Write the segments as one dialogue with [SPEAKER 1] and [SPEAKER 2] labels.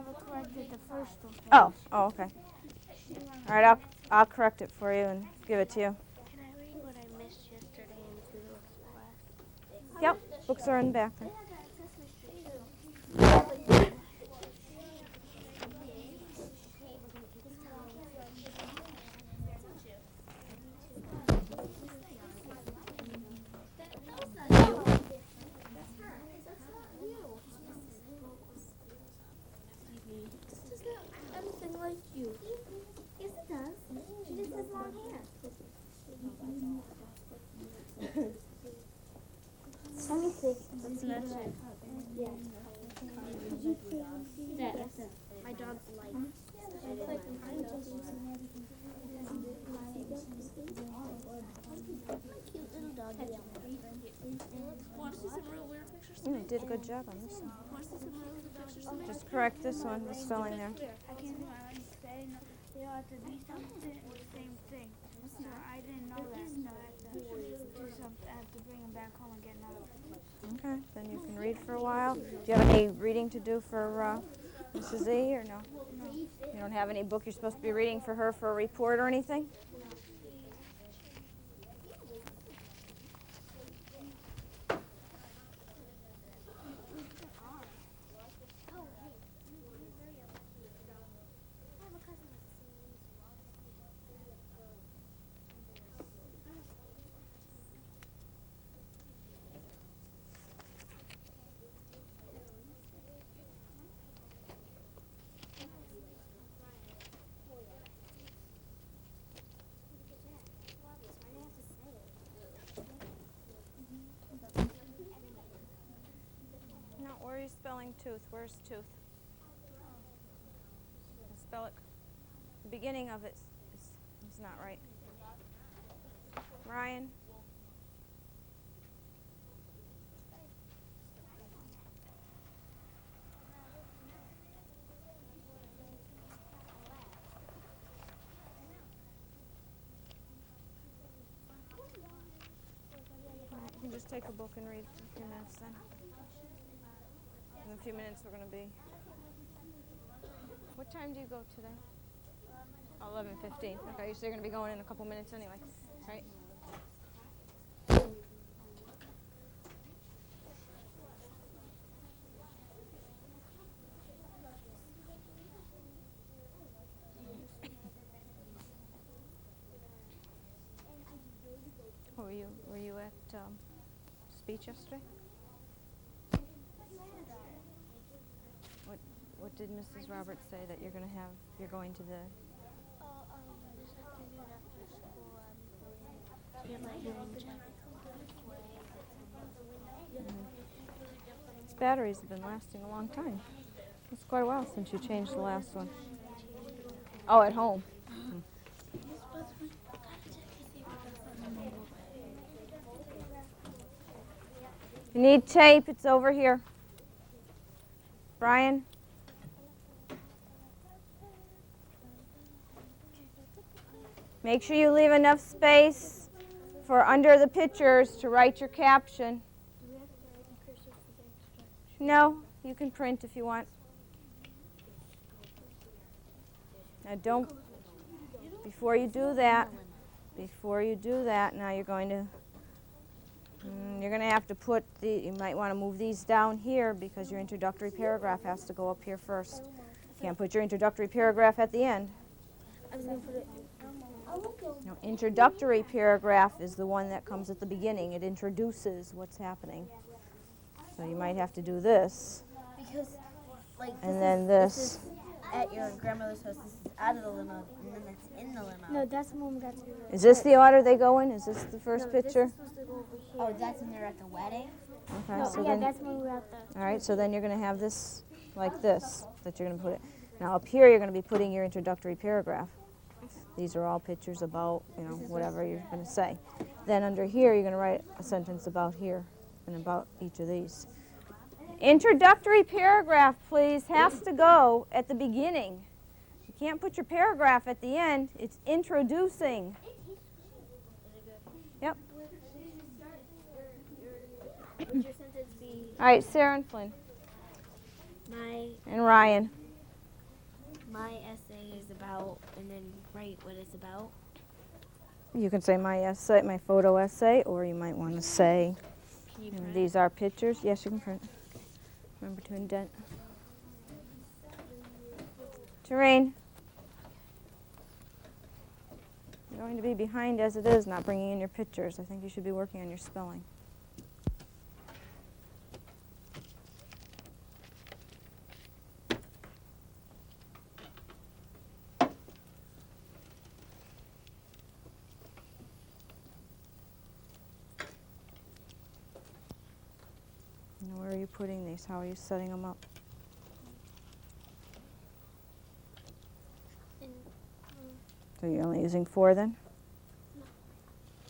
[SPEAKER 1] never corrected the first one.
[SPEAKER 2] Oh, okay. All right, I'll correct it for you and give it to you.
[SPEAKER 1] Can I read what I missed yesterday in physics class?
[SPEAKER 2] Yep, books are in the back there.
[SPEAKER 1] Anything like you.
[SPEAKER 3] Yes, it does. She just has long hair. Let me see.
[SPEAKER 1] That's it.
[SPEAKER 3] Yeah.
[SPEAKER 1] My dog's life. Cute little dog. Want to see some real weird pictures?
[SPEAKER 2] You did a good job on this one.
[SPEAKER 1] Want to see some real weird pictures?
[SPEAKER 2] Just correct this one, the spelling there.
[SPEAKER 1] I can't say they ought to be something the same thing. So I didn't know that. So I have to do something. I have to bring him back home and get another one.
[SPEAKER 2] Okay, then you can read for a while. Do you have any reading to do for Mrs. E or no? You don't have any book you're supposed to be reading for her for a report or anything? No, where are you spelling tooth? Where's tooth? Spell it. The beginning of it is not right. Ryan? You can just take a book and read for a few minutes then. In a few minutes we're going to be... What time do you go today? 11:15. Okay, so you're going to be going in a couple minutes anyway, right? Were you at speech yesterday? What did Mrs. Roberts say that you're going to have? You're going to the...
[SPEAKER 1] This afternoon after school, I'm going to get my hearing checked.
[SPEAKER 2] These batteries have been lasting a long time. It's quite a while since you changed the last one. Oh, at home. You need tape, it's over here. Brian? Make sure you leave enough space for under the pictures to write your caption. No, you can print if you want. Now before you do that, now you're going to have to put you might want to move these down here because your introductory paragraph has to go up here first. You can't put your introductory paragraph at the end.
[SPEAKER 1] I was going to put it.
[SPEAKER 2] No, introductory paragraph is the one that comes at the beginning. It introduces what's happening. So you might have to do this.
[SPEAKER 3] Because, like,
[SPEAKER 2] and then this.
[SPEAKER 3] This is at your grandmother's house. This is out of the limo, and then that's in the limo.
[SPEAKER 1] No, that's the one we got to do.
[SPEAKER 2] Is this the order they go in? Is this the first picture?
[SPEAKER 1] This is supposed to go over here.
[SPEAKER 3] Oh, that's when they're at the wedding?
[SPEAKER 2] Okay,
[SPEAKER 1] No,
[SPEAKER 2] so
[SPEAKER 1] yeah,
[SPEAKER 2] then,
[SPEAKER 1] that's when we were at the...
[SPEAKER 2] all right, so then you're going to have this like this, that you're going to put it. Now up here you're going to be putting your introductory paragraph. These are all pictures about, whatever you're going to say. Then under here you're going to write a sentence about here and about each of these. Introductory paragraph, please, has to go at the beginning. You can't put your paragraph at the end. It's introducing. Yep.
[SPEAKER 1] Would your sentence be...
[SPEAKER 2] All right, Sarah and Flynn.
[SPEAKER 1] My...
[SPEAKER 2] And Ryan.
[SPEAKER 3] about and then write what it's about.
[SPEAKER 2] You can say my essay, my photo essay, or you might want to say,
[SPEAKER 3] Can you
[SPEAKER 2] you know,
[SPEAKER 3] print?
[SPEAKER 2] these are pictures. Yes, you can print. Remember to indent. Terrain. You're going to be behind as it is, not bringing in your pictures. I think you should be working on your spelling. Now, where are you putting these? How are you setting them up? So you're only using 4 then?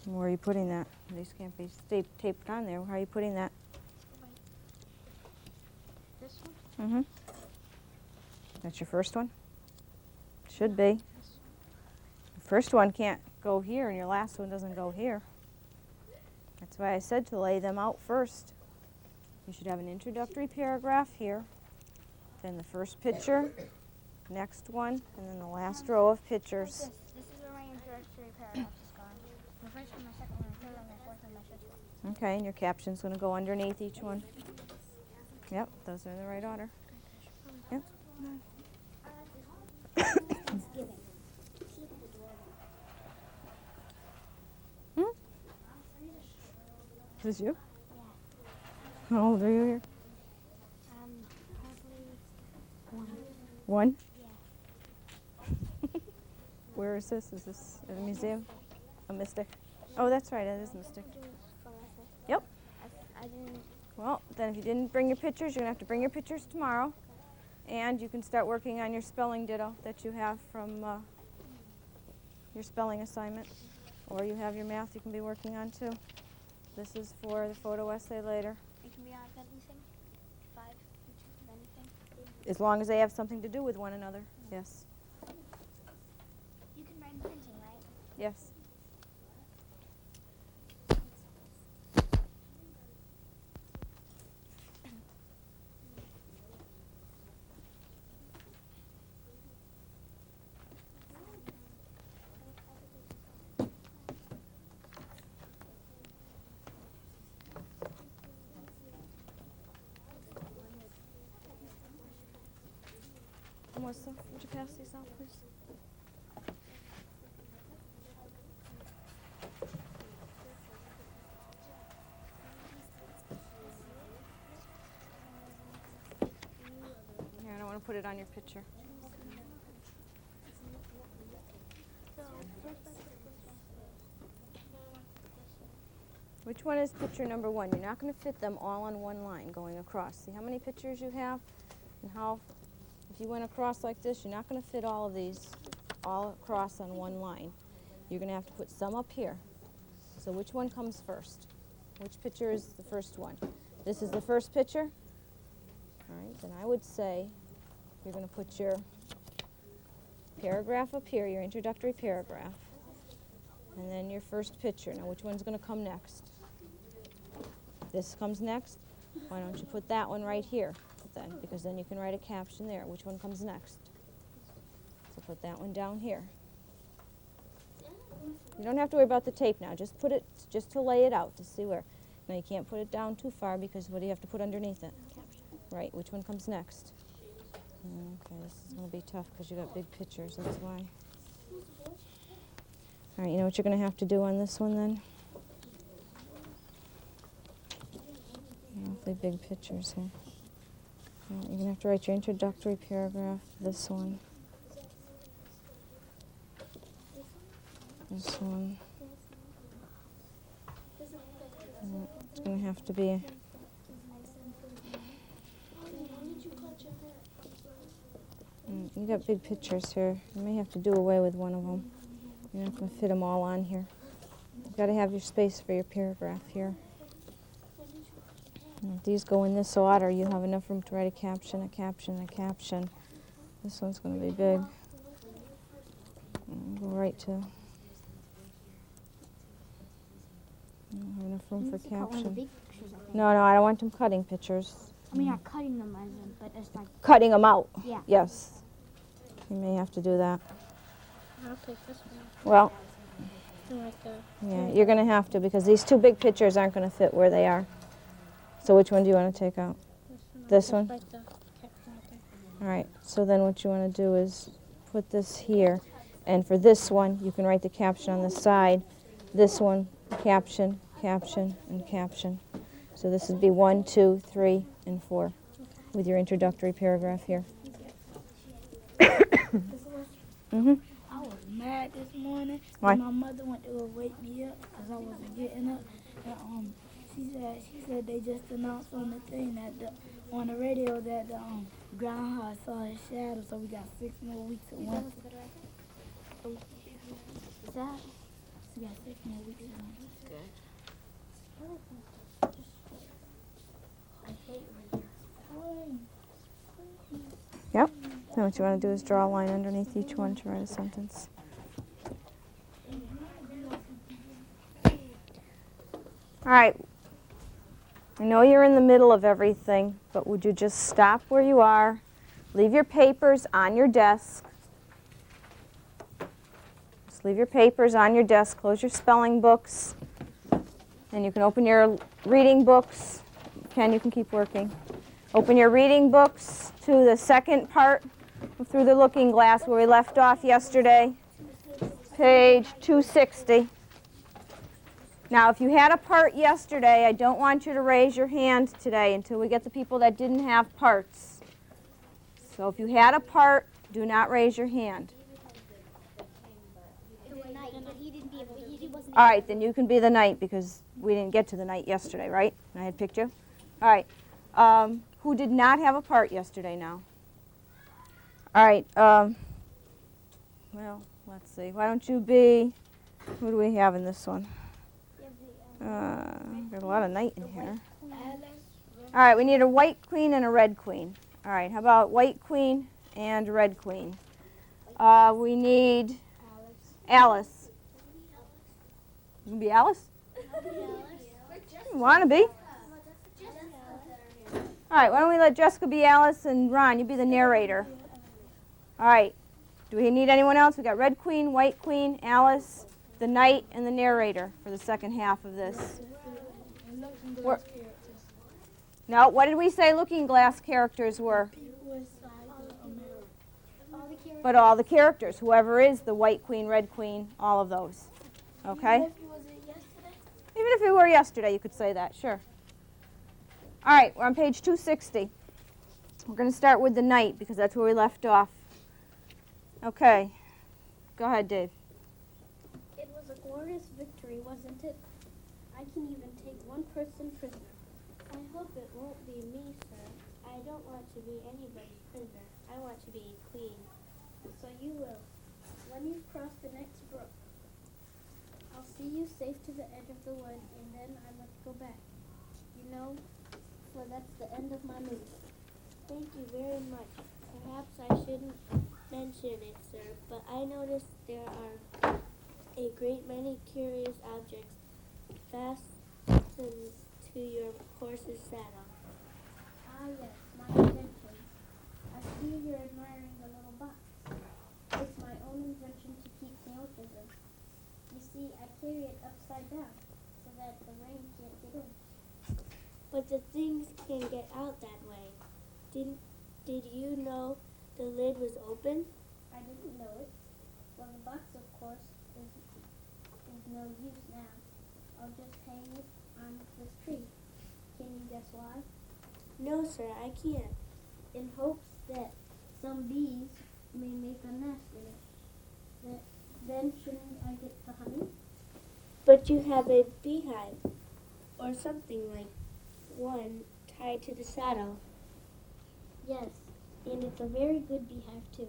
[SPEAKER 2] And where are you putting that? These can't be taped on there. How are you putting that?
[SPEAKER 1] This one?
[SPEAKER 2] Mm-hmm. That's your first one? Should be. The first one can't go here and your last one doesn't go here. That's why I said to lay them out first. You should have an introductory paragraph here, then the first picture, next one, and then the last row of pictures.
[SPEAKER 1] This is the range introductory paragraph is gone. My first one, my second one, my third one, my fourth one, my fifth one.
[SPEAKER 2] Okay, and your caption's going to go underneath each one. Yep, those are in the right order. Yep. Hmm? Is this you?
[SPEAKER 1] Yeah.
[SPEAKER 2] How old are you here?
[SPEAKER 1] Probably
[SPEAKER 2] 1?
[SPEAKER 1] Yeah.
[SPEAKER 2] Where is this? Is this at a museum? A Mystic? Oh, that's right, it is Mystic. Yep.
[SPEAKER 1] I didn't.
[SPEAKER 2] Well, then if you didn't bring your pictures, you're going to have to bring your pictures tomorrow. And you can start working on your spelling ditto that you have from your spelling assignment. Or you have your math you can be working on too. This is for the photo essay later.
[SPEAKER 1] It can be on anything. 5 pictures of anything.
[SPEAKER 2] As long as they have something to do with one another, yes.
[SPEAKER 1] You can write printing, right?
[SPEAKER 2] Yes. Melissa, would you pass these out, please? Here, I don't want to put it on your picture. Which one is picture number 1? You're not going to fit them all on one line going across. See how many pictures you have? And how, if you went across like this, you're not going to fit all of these all across on one line. You're going to have to put some up here. So which one comes first? Which picture is the first one? This is the first picture? All right, then I would say you're going to put your paragraph up here, your introductory paragraph, and then your first picture. Now, which one's going to come next? This comes next? Why don't you put that one right here then, because then you can write a caption there. Which one comes next? So put that one down here. You don't have to worry about the tape now. Just put it, just to lay it out, to see where. Now, you can't put it down too far because what do you have to put underneath it? Right, which one comes next? Okay, this is going to be tough because you got big pictures, that's why. All right, you know what you're going to have to do on this one then? Awfully big pictures here. Well, you're going to have to write your introductory paragraph, this one. This one. And it's going to have to be... You got big pictures here. You may have to do away with one of them. You're not going to fit them all on here. You've got to have your space for your paragraph here. And if these go in this order, you have enough room to write a caption, a caption, a caption. This one's going to be big. And go right to... I don't have enough room for caption. No, I don't want them cutting pictures.
[SPEAKER 1] I mean, not cutting them as in, but it's like...
[SPEAKER 2] Cutting them out.
[SPEAKER 1] Yeah.
[SPEAKER 2] Yes. You may have to do that.
[SPEAKER 4] I'll take this one.
[SPEAKER 2] Well,
[SPEAKER 4] Like the,
[SPEAKER 2] yeah, you're going to have to because these two big pictures aren't going to fit where they are. So which one do you want to take out? This one?
[SPEAKER 4] Like the caption right there.
[SPEAKER 2] All right, so then what you want to do is put this here. And for this one, you can write the caption on the side. This one, caption, caption, and caption. So this would be 1, 2, 3, and 4 with your introductory paragraph here. Mm-hmm.
[SPEAKER 1] I was mad this morning.
[SPEAKER 2] Why?
[SPEAKER 1] My mother went to go wake me up because I wasn't getting up. And she said they just announced on the thing that on the radio that the groundhog saw his shadow, so we got 6 more weeks of winter. Is that? We got 6 more weeks of winter. I hate rain.
[SPEAKER 2] Yep. Then what you want to do is draw a line underneath each one to write a sentence. All right. I know you're in the middle of everything, but would you just stop where you are, leave your papers on your desk. Just leave your papers on your desk, close your spelling books, and you can open your reading books. Ken, you can keep working. Open your reading books to the second part through the looking glass where we left off yesterday, page 260. Now, if you had a part yesterday, I don't want you to raise your hand today until we get the people that didn't have parts. So if you had a part, do not raise your hand. All right, then you can be the knight because we didn't get to the knight yesterday, right? And I had picked you. All right. Who did not have a part yesterday now? All right. Well, let's see. Why don't you be, who do we have in this one? There's a lot of knight in here. All right, we need a white queen and a red queen. All right, how about white queen and red queen? We need Alice. You can be Alice? You want to be? All right, why don't we let Jessica be Alice and Ron, you be the narrator. All right, do we need anyone else? We got red queen, white queen, Alice, the knight, and the narrator for the second half of this. No, what did we say looking glass characters were? But all the characters, whoever is the white queen, red queen, all of those. Okay? Even if you were yesterday, you could say that, sure. All right, we're on page 260. We're going to start with the knight because that's where we left off. Okay. Go ahead, Dave.
[SPEAKER 4] It was a glorious victory, wasn't it? I can even take one person prisoner. I hope it won't be me, sir. I don't want to be anybody's prisoner. I want to be a queen. So you will. When you cross the next brook, I'll see you safe to the edge of the wood, and then I must go back. You know, for that's the end of my move. Thank you very much. Perhaps I shouldn't mention it, sir, but I noticed there are a great many curious objects fastened to your horse's saddle. Ah, yes, my invention. I see you're admiring the little box. It's my own invention to keep nails in them. You see, I carry it upside down so that the rain can't get in. But the things can get out that way. Did you know the lid was open? I didn't know it. Well, the box, of course, is no use now. I'll just hang it on this tree. Can you guess why? No, sir, I can't. In hopes that some bees may make a nest in it. Then shouldn't I get the honey? But you have a beehive, or something like one tied to the saddle. Yes, and it's a very good beehive too,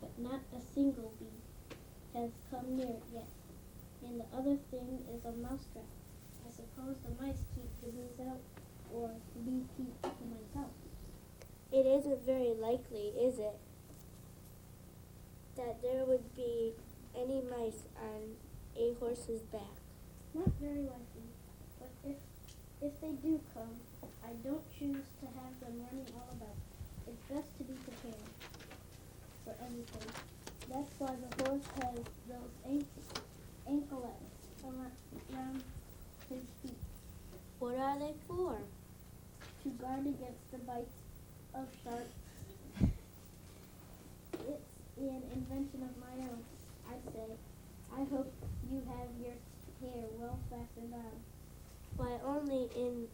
[SPEAKER 4] but not a single bee has come near it yet. And the other thing is a mousetrap. I suppose the mice keep the bees out, or the bees keep the mice out. It isn't very likely, is it, that there would be any mice on a horse's back? Not very likely, but if they do come, I don't choose to have them running all about. It's best to be prepared for any anything. That's why the horse has those anklets around his feet,
[SPEAKER 5] What are they for?
[SPEAKER 4] to guard against the bites of sharks. It's an invention of my own, I say. I hope you have your hair well fastened on.
[SPEAKER 5] Why, only in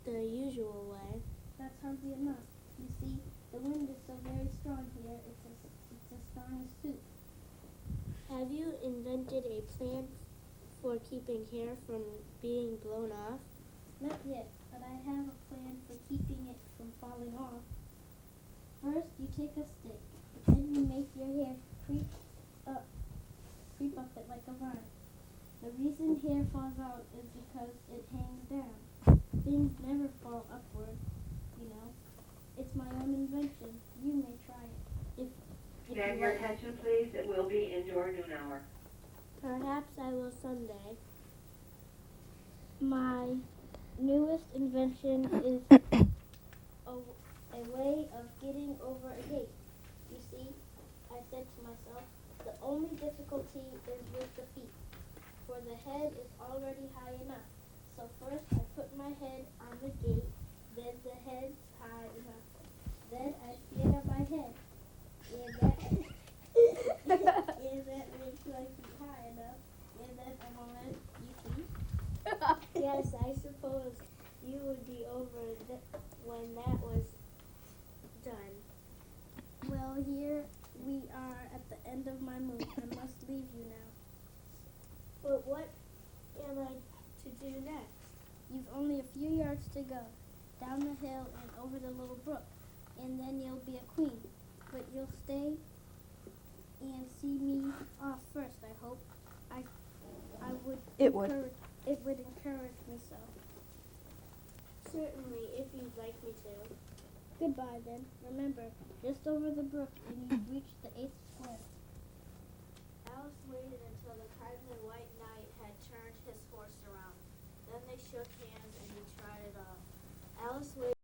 [SPEAKER 5] the usual way.
[SPEAKER 4] That's hardly enough. You see, the wind is so very strong here, it's as strong as soup.
[SPEAKER 5] Have you invented a plan for keeping hair from being blown off?
[SPEAKER 4] Not yet, but I have a plan for keeping it from falling off. First, you take a stick, then you make your hair creep up it like a vine. The reason hair falls out is because it hangs down. Things never fall upward, you know. It's my own invention. You may try it. If
[SPEAKER 6] Can I have
[SPEAKER 4] you
[SPEAKER 6] your
[SPEAKER 4] like.
[SPEAKER 6] attention, please? It will be indoor noon hour.
[SPEAKER 5] Perhaps I will someday.
[SPEAKER 4] My newest invention is a way of getting over a gate. You see, I said to myself, the only difficulty is with the feet, for the head is already high enough. So first I put my head on the gate, then the head's high enough. Then I stand on my head, and that makes my feet high enough. And then a moment, you see.
[SPEAKER 5] Yes, I suppose you would be over when that was done.
[SPEAKER 4] Well, here we are at the end of my move. I must leave you now.
[SPEAKER 5] But what am I to do next?
[SPEAKER 4] You've only a few yards to go, down the hill and over the little brook, and then you'll be a queen. But you'll stay and see me off first, I hope.
[SPEAKER 2] It would.
[SPEAKER 4] It would encourage me so.
[SPEAKER 5] Certainly, if you'd like me to.
[SPEAKER 4] Goodbye, then. Remember, just over the brook, and you've reached the 8th square.
[SPEAKER 5] Alice waited until the crimson white knight had turned his horse around. Then they shook hands and he trotted off. Alice waited